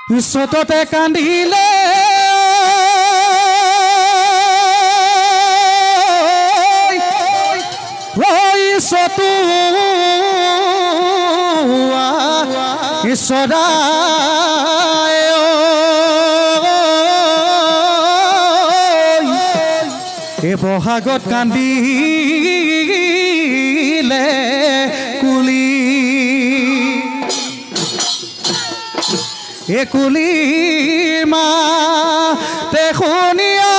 সততে কান্দিলে সতু ঈশ্বৰায় এ বহাগত কান্দিলে কুলি এ কুলিৰ মাতে শুনিয়া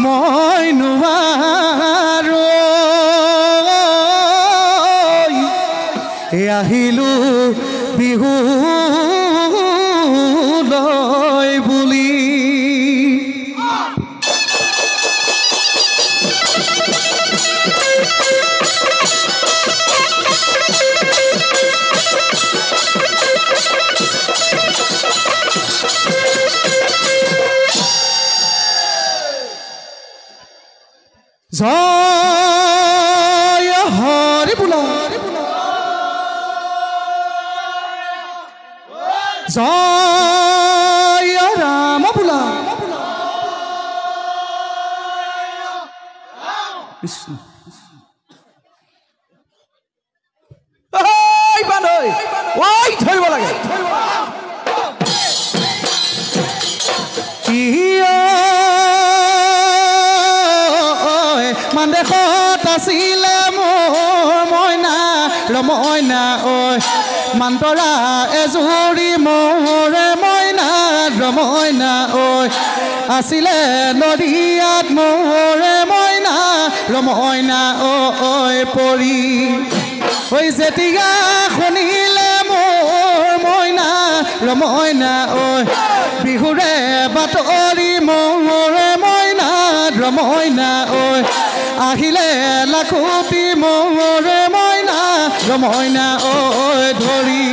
মই নোৱাৰো আহিলো বিহু লৈ বুলি জয় হৰি বোলা জয় ৰাম বোলা কৃষ্ণ ধৰিব লাগে দেশত আছিলে মোৰ মইনা ৰমইনা ঐ মান্তৰা এজুৰি মোৰে মইনা ৰমইনা ঐ আছিলে নদীয়াত মোৰে মইনা ৰমইনা ঐ পৰি ঐ যেতিয়া শুনিলে মোৰ মইনা ৰমইনা ঐ বিহুৰে বাতৰি মোৰে মইনা ৰমইনা ঐ আহিলে লাখুটি মোৰে মইনা ৰমইনা ঐ ধৰি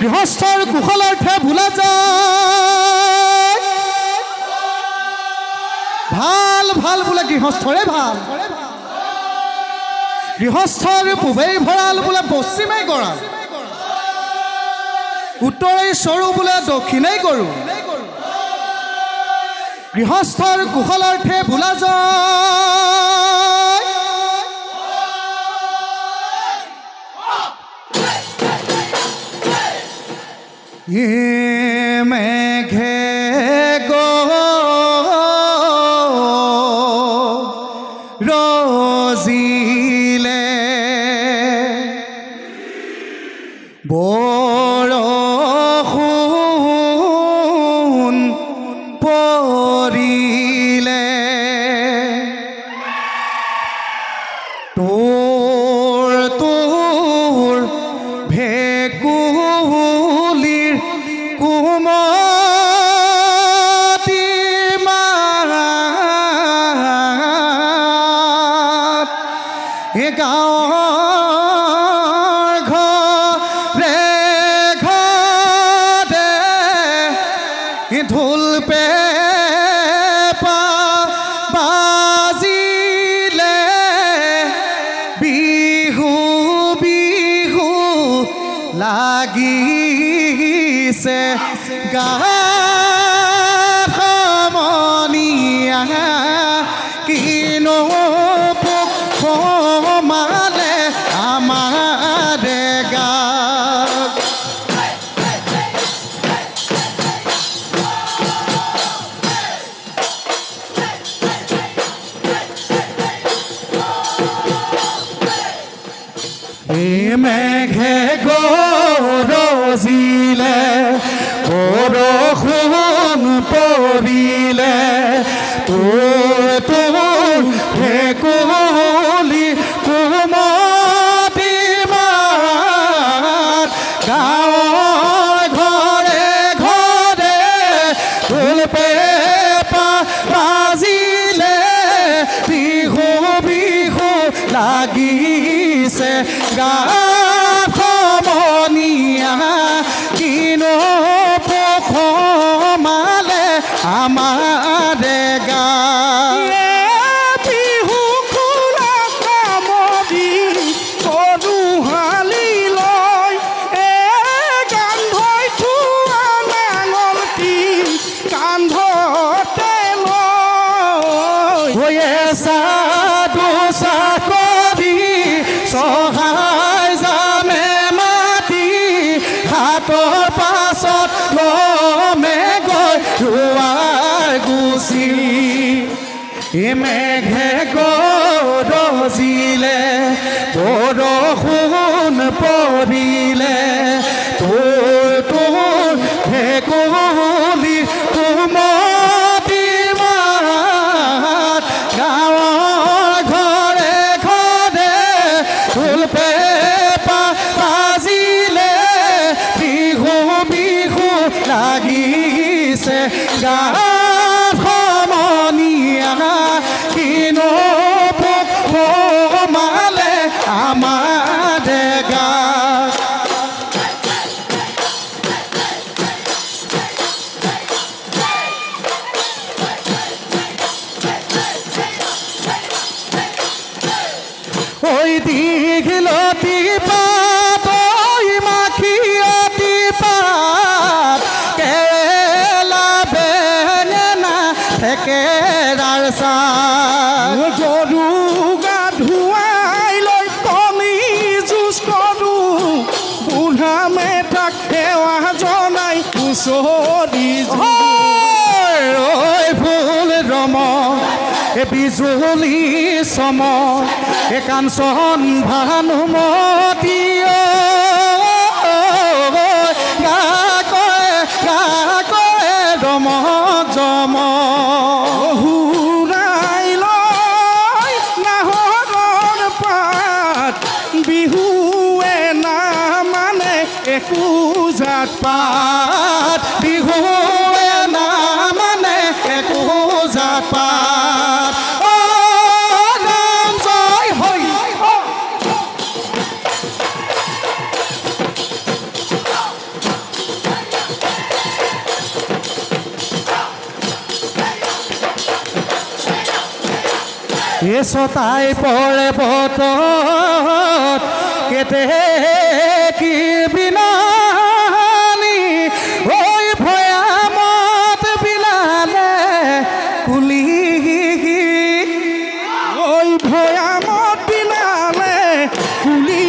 গৃহস্থৰ কুশলাৰ্থে ভোলা যায় ভাল ভাল বোলে গৃহস্থৰে ভাল গৃহস্থৰ পূবেই ভঁৰাল বোলে পশ্চিমেই গঁৰাল উত্তৰেই চৰু বোলে দক্ষিণেই গৰু গৃহস্থৰ কুশলাৰ্থে ভোলা যায় মেঘে ৰজিলে বৰষুণ পৰিলে তোৰ ভেকুলিৰ কুমতি মাত এ গাঁৱৰ ঘৰে ঘৰে ঢোল পেঁপা বাজিলে বিহু বিহু লাগিছে গাত সমনীয়া কিনো পোক সোমালে আমাৰে গাত মেঘে গৰজিলে বৰষুণ পৰিলে তোৰ ভেকুলি কুমতি মাত গাঁৱৰ ঘৰে ঘৰে ঢোল পেঁপা বাজিলে বিহু বিহু লাগিছে গাত সমনীয়া কিনো পোক সোমালে আমাৰে গাত মেঘে গৰজিলে বৰষুণ পৰিলে তোৰ ভেকুলী কুমতিৰ মাত গাঁৱৰ ঘৰে ঘৰে ঢোল পেঁপা বাজিলে বিহু বিহু লাগিছে গাঁৱত সমনীয়া কিনো পোক সোমালে আমাৰ ডেগাত ঐ দীঘলতি পাত ঐ মাখিয়তী পাত কেৰেলা বেঙেনা থেকেৰাৰ চাহ গৰু গা ধুৱাই লৈ কণী যুঁজ কৰোঁ বুঢ়া মেঠাক সেৱা জনাই হুঁচৰি ঐ ফুল ৰম এ বিজুলী চম এ কাঞ্চন ভানুমতী গা কয় ৰম জম হুৰাই লৈ নাহৰৰ পাত বিহুৱে নামানে একো জাত পাত বিহুৱে নামানে একো জাত পাত নাম জয় হৈ এছটাই পৰে বতত কেতে কি বিনানি ঐ ভয়ামত বিলালে কুলি ঐ ভৈয়ামত বিলালে কুলি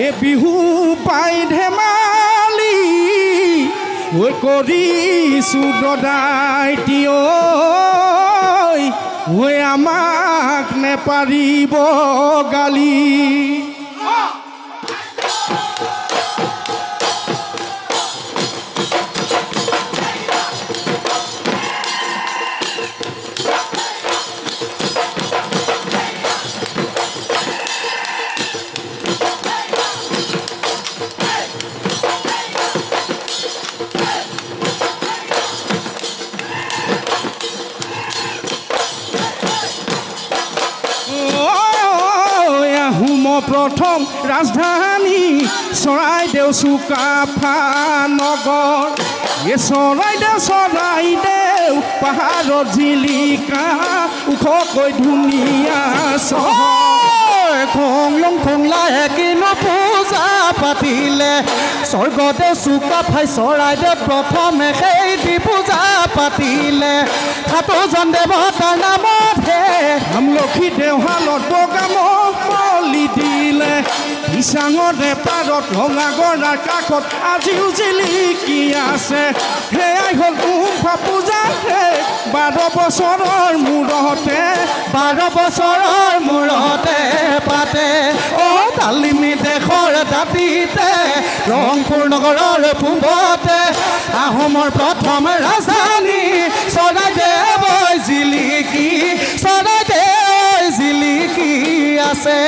এ বিহু পাই ধেমালি ঐ কৰিছোঁ দদাইটি ঐ আমাক নেপাৰিব গালি প্ৰথম ৰাজধানী চৰাইদেউ চুকাফা নগৰ এই চৰাইদেউ পাহাৰৰ জিলিকা ওখকৈ ধুনীয়া চহৰ খংলং খংলাহে কিনো পূজা পাতিলে স্বৰ্গদেউ চুকাফাই চৰাইদেউ প্ৰথমে সেই পূজা পাতিলে সাতোজন দেৱতাৰ নামতহে আমলখি দেওহালত বগামত মলি দিলে ইচাঙৰে পাৰত ৰঙাগড়াৰ কাষত আজিও জিলিকি আছে সেয়াই হ'ল উমফা পূজা 12 বছৰৰ মূৰতে পাতে তালিমি দেশৰ দাঁতিতে ৰংপুৰ নগৰৰ পূবতে আহোমৰ প্ৰথম ৰাজধানী চৰাইদেউ জিলিকি আছে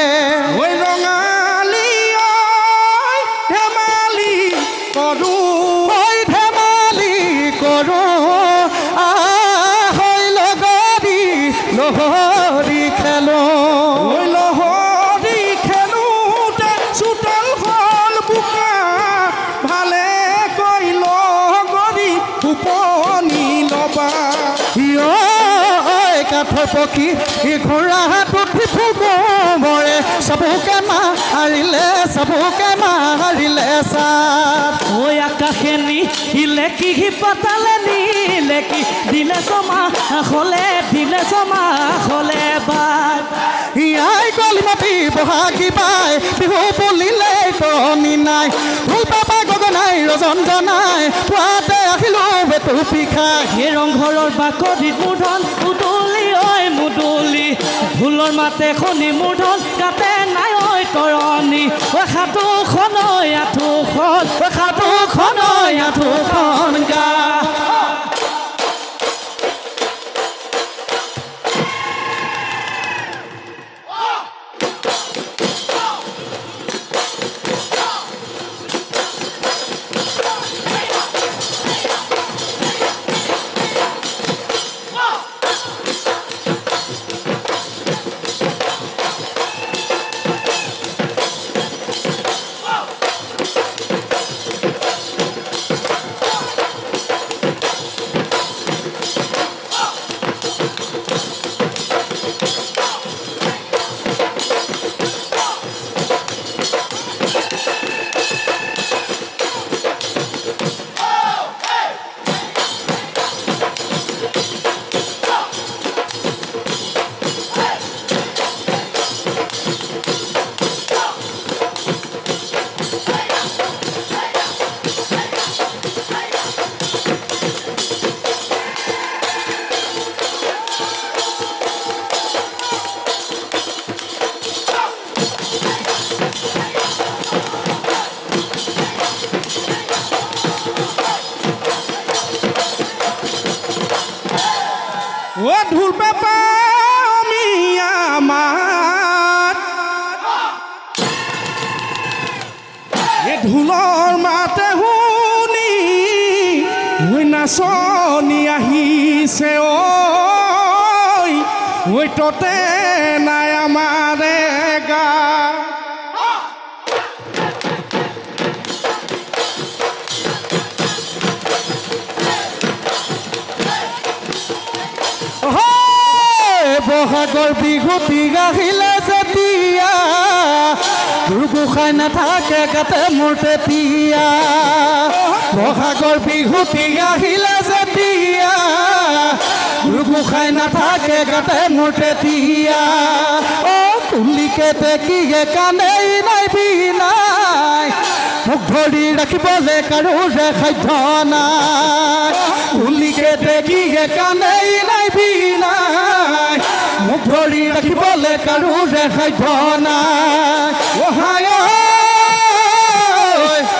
ঐ ৰঙালী ধেমালি কৰোঁ লহৰি খেলোঁতে চোতাল হ'ল বোকা ভালে কৈ লগৰি টোপনি ল'বা কাঠৰ পক্ষী ঘোঁৰা হাতত ফুগৰে চবুকে মাৰিলে চাত ঐ আকাশে নিলেকি পাতালে নিলেকি দিলে জমা হলে বাট ইয়াই কলিমতি বহাগী পাই বিহু বুলিলে তৰণি নাই ঢোল পেঁপা গগনাই ৰজন জনাই পুৱাতে আহিলো বেতু পিখাই সেই ৰংঘৰৰ বাকৰিত মূধন মুদলি ঐ মুদলি ঢোলৰ মাতে শুনি মূধন গাতে নাই ঐ তৰণি ঐ সাধুখন ঐ আঁঠুখন ঐ সাধুখন ঐ আঁঠুখন গা ও ঢোল পেপা আমি আমার এ ঢোলৰ মাতে শুনি ঐ নাচনি আহিছে ঐ ততে নাই আমাৰে গা বহাগৰ বিহুতি গাহিলে যেতিয়া গুৰুগোসাঁই নাথাকে গাতে মোৰ তেতিয়া বহাগৰ বিহুতি গাহিলে যেতিয়া গুৰুগোসাঁই নাথাকে গাতে মোৰ তেতিয়া অ কুলিকে দেখিয়ে কানেই নাই বিনাই মোক ধৰি ৰাখিবলৈ কাৰোৰে সাধ্য নাই কুলিকে দেখিয়ে কানেই নাই বিনাই মোক ধৰি ৰাখিবলৈ কাৰোৰে সাধ্য নাই অহায়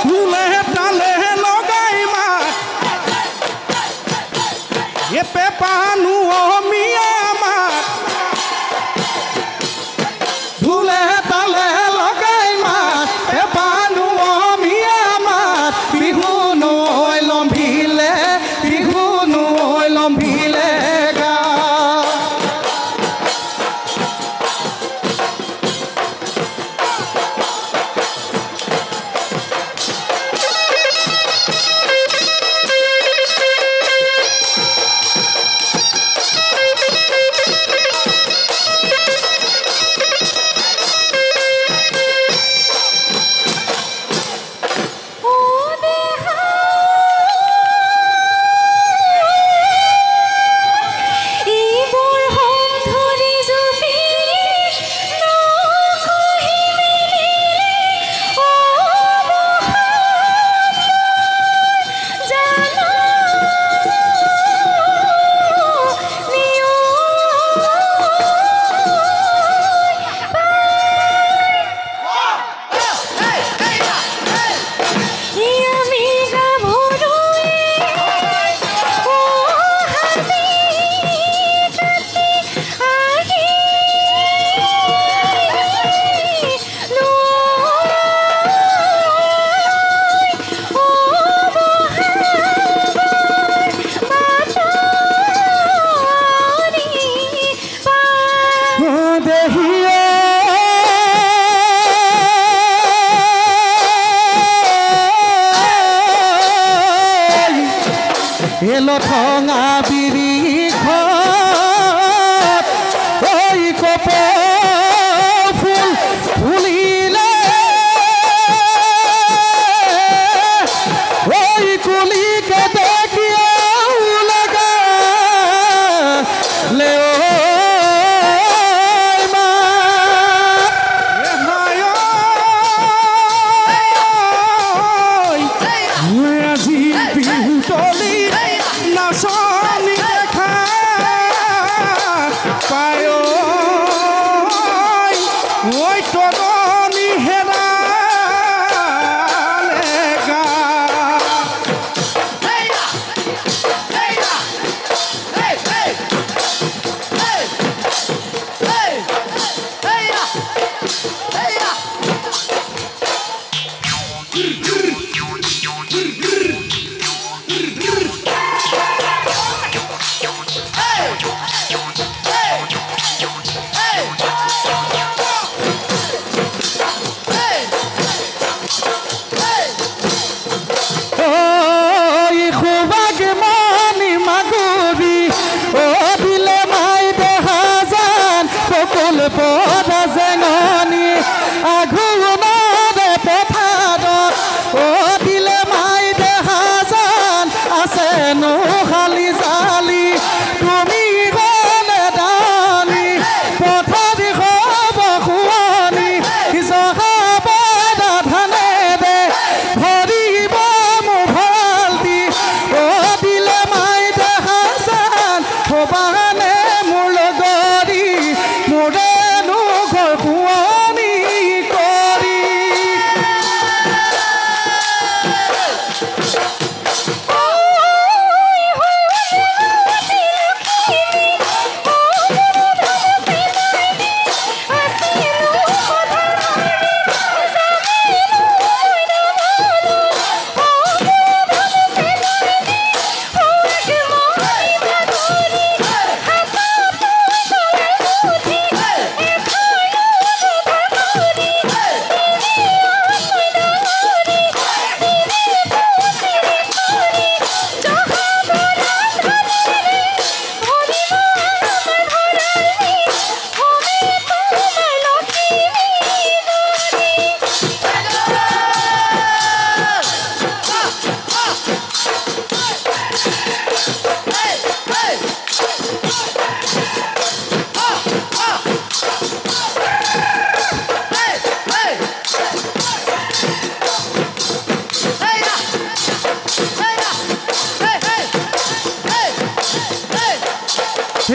ঢোলে তালে লগাই মাত এ পেপানো অমিয়া মাত ঢোলে তালে লগাই মাত পেপানো অমিয়া মাত বিহু নৈ লম্ভিলে গা এলো ঠঙা বিৰিখত ঐ কপ ফুল ফুলিলে ঐ কুলিকে দেখিয়াও লগা লে আজি বিহু তলি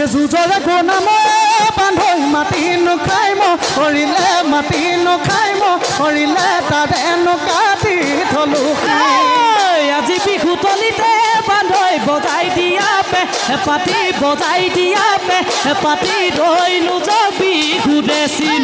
যুঁজৰে কোনামে বান্ধৈ মাটি নোখাই মৰিলে মাটি নোখাই মৰিলে তাৰে নোকাটি থলো আজি বিহু তলিতে বান্ধৈ বজাই দিয়া পে পাতি বজাই দিয়া পে পাতি ৰৈলো যে বিহু দেচিন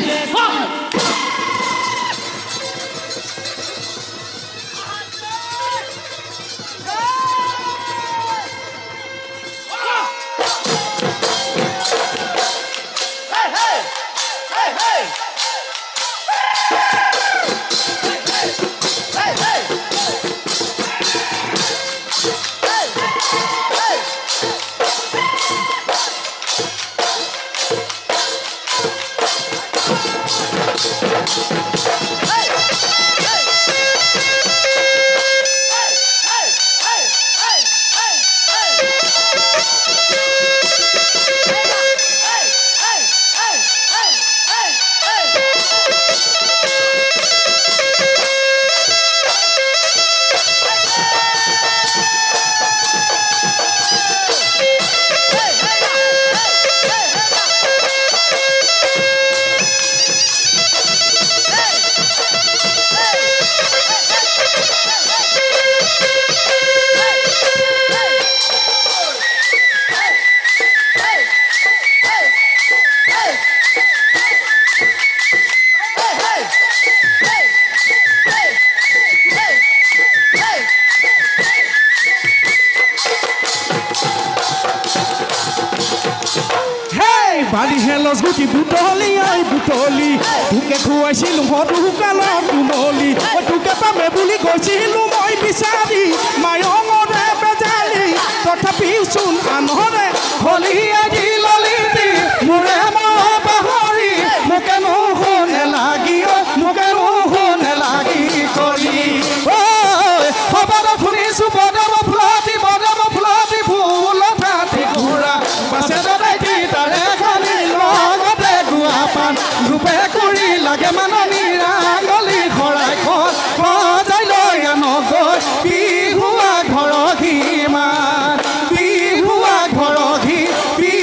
বালি হেলছ গুটি বুটলি আই বুটলি তোকে খুৱাইছিলো হতু কালত তুমলি তোকে পামে বুলি কৈছিলো মই বিচাৰি মায়ঙৰে বেজালি তথাপিও চোন আনহৰে হলি আজি ললি দি মোৰে মহ পাহৰি মোকে নুশুনে লাগি মোকে নুশুনে লাগি কৰি খবৰ শুনিছো বদাব ফুলতি ফুল ঠাতি ঘূৰা পাছে দাদাই তাৰে খালি লগতে গুৱা পান ৰূপে কৰি লাগে মাননি ৰাঙলি খৰাই খজাই লৈ আনগৈ বিহুৱা ঘৰ ঘিমান বিহুৱা ঘৰ ঘিমান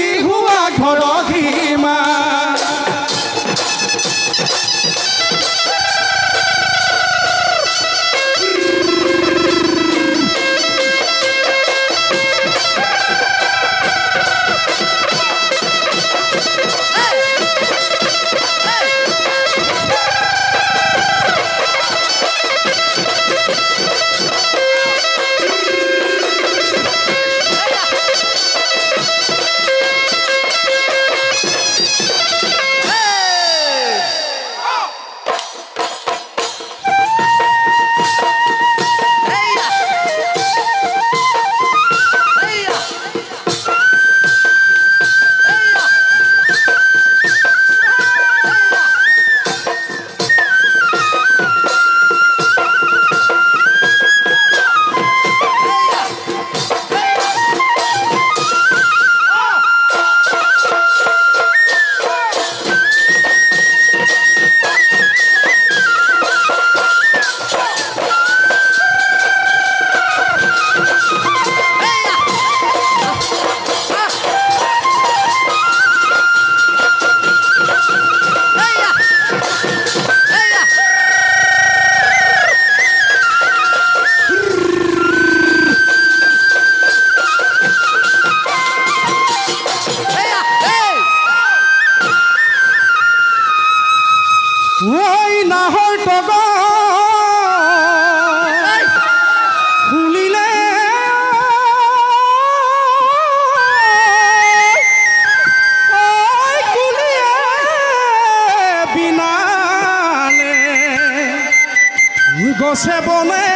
গছে বনে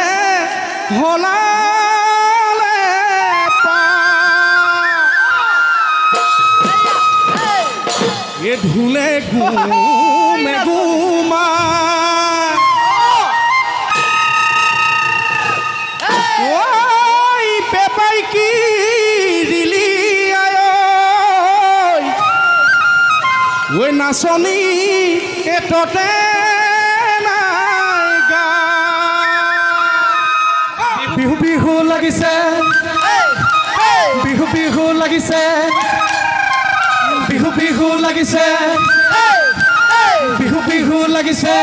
হলালে এ ঢুলে গুমে গুমা ওই ঐ নাচনী এটতে নাই গা বিহু বিহু লাগিছে বিহু বিহু লাগিছে বিহু বিহু লাগিছে বিহু বিহু লাগিছে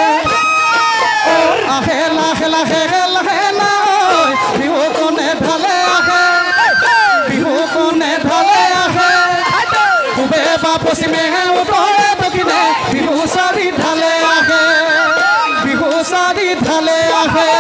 আহে লাহে লাহে লাহে নাই বিহু কোনে ঢালে আহে বিহু কোনে ঢালে আহে পূবে বা পশ্চিমে উত্তৰে দক্ষিণে বিহু চাৰি ঢালে আহে বিহু চাৰি ঢালে আহে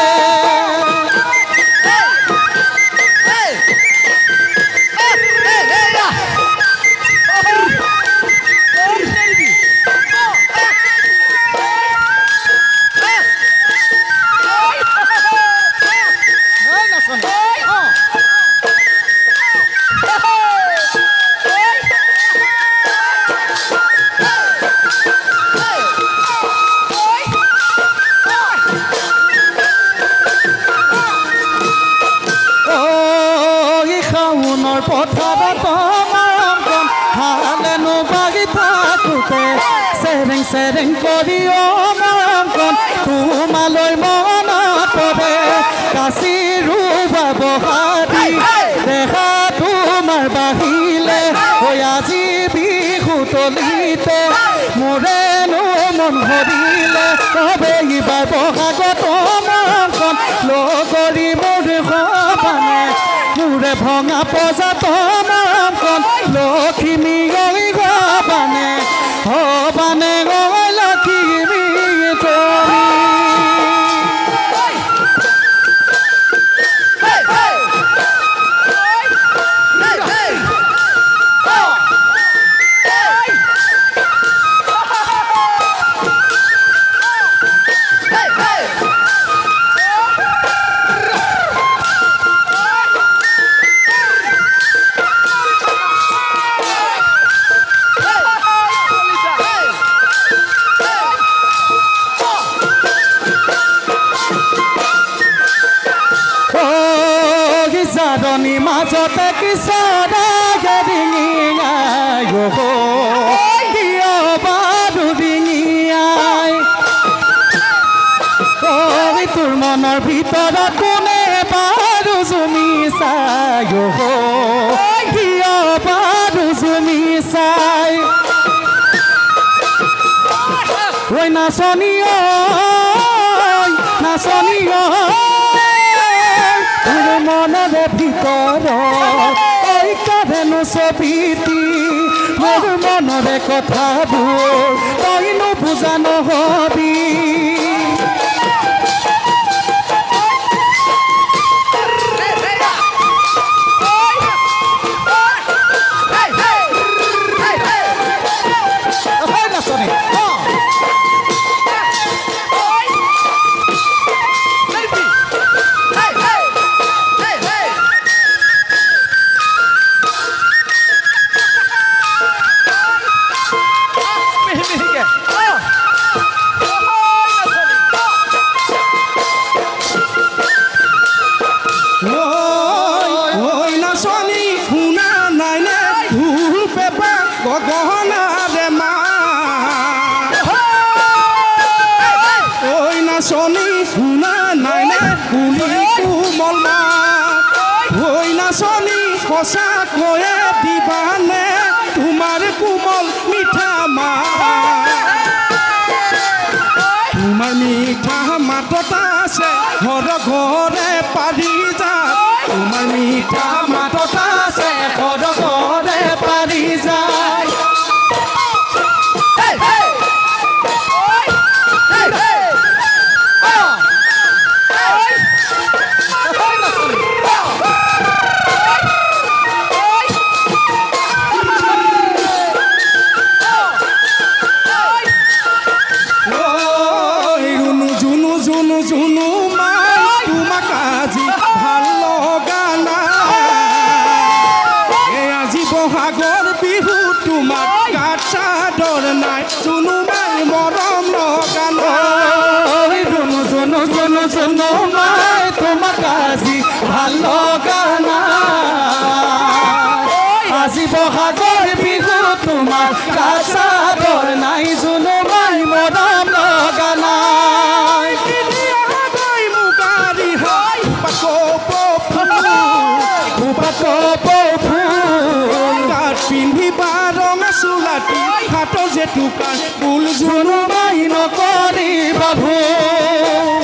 পথাৰত মৰমকণ হালেনো বাগি থাকোঁতে চেৰেং চেৰেং কৰি মৰমকণ তোমালৈ মনত পৰে কাচি ৰুবা বহাদি দেখা তোমাৰ বাহিলে হৈ আজি বিহু তলিতে মোৰেনো মন ভৰিলে কবে এইবাৰ বহাগত মৰমকণ লগৰী মোৰ সবানে মোৰে ভঙা পজাত মৰমকণ লখিমী গৈ গবানে হবানে গৈ লখিমী তুমি জাদনী মাজতে কিশোৰা গেৰিঙিয়াই কিয় বাৰু ডিঙিয়াই তোৰ মনৰ ভিতৰত কোনে বাৰু জুমি চাই কিয় বাৰু জুমি চাই ঐ নাচনী নাচনী তোৰ মনৰে ভিতৰত ঐ কাৰেনো ছবিটি মোৰ মনৰে কথাবোৰ তইনো বুজা নহবি গহনাৰে মা ঐ নাচনী শুনা নাইনে কুলি কোমল মা ঐ নাচনী সঁচাকৈয়ে দিবানে তোমাৰ কোমল মিঠা মা তোমাৰ মিঠা মাতত আছে ঘৰ ঘৰে পাৰি যা তোমাৰ মিঠা মাতত আছে ঘৰ ঘৰে পাৰি যায় জুনু মাই তোমাক আজি ভাল লগা নাই আজি বহাগৰ বিহু তোমাক গাত চাদৰ নাই জুনু মাই মৰম লগা নাই জুনু মাই তোমাক আজি ভাল লগা নাই আজি বহাগৰ বিহু তোমাক গাত চাদৰ নাই নাই জুনু মাই মৰম লগা নাই মুগাৰী হয় গাত পিন্ধিবা ৰঙা চোলাটি হাতৰ জেতুকাৰ ফুল জুনু মাই নকৰিবা ভুল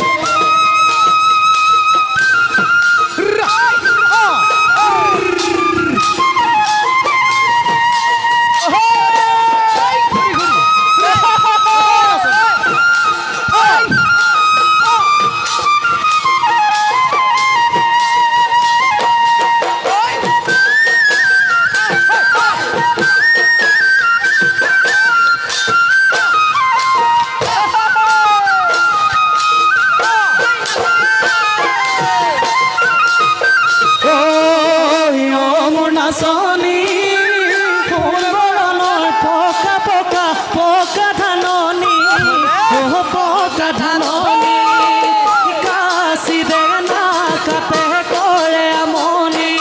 নাচনী ফুল বৰণৰ পকা পকা পকা ধাননি পকা ধাননি কাশী দেনা কাটে কৰে আমনি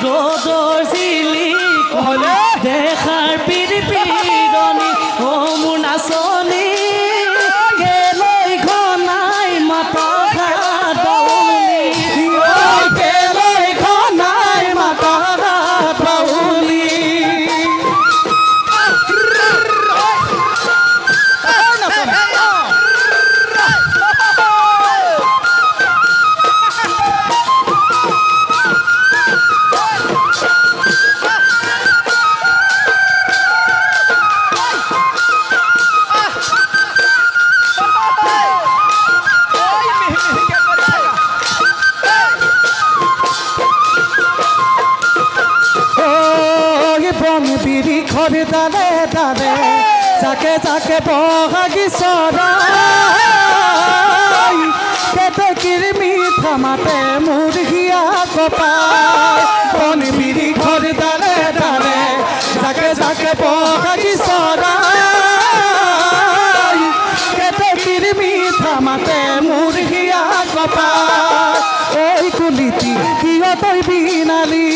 ৰ'দৰ জিলি কলে দেখাৰ পিৰি পিৰণি অ মোৰ নাচনী কেলৈ ঘনাই মাতা ঘাটনি কেলৈ ঘনাই মাতা বিৰি খৰি দালে দালে যাকে যাকে বহাগি চৰাই কেতেকীৰ মিঠা মাতে মোৰ হিয়া কপাই বন বিৰি খৰি দালে দালে যাকে যাকে বহাগি চৰাই কেতেকীৰ মিঠা মাতে মোৰ হিয়া কপাই ঐ কুলিতি কিয় তই বিনালি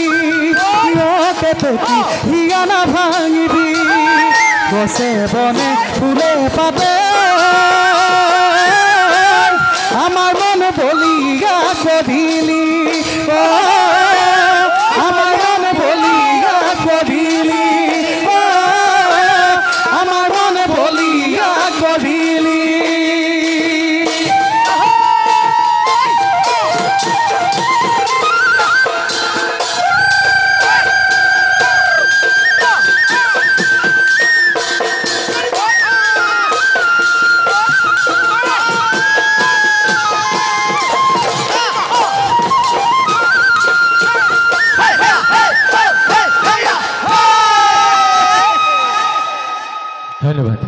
কেতেকী হিয়া না ভাঙিবি গছে বনে ফুলে পাতে আমার মন বলিয়া করিলি আমার মন বলিয়া করিলি আমার মন বলিয়া করিলি ধন্যবাদ।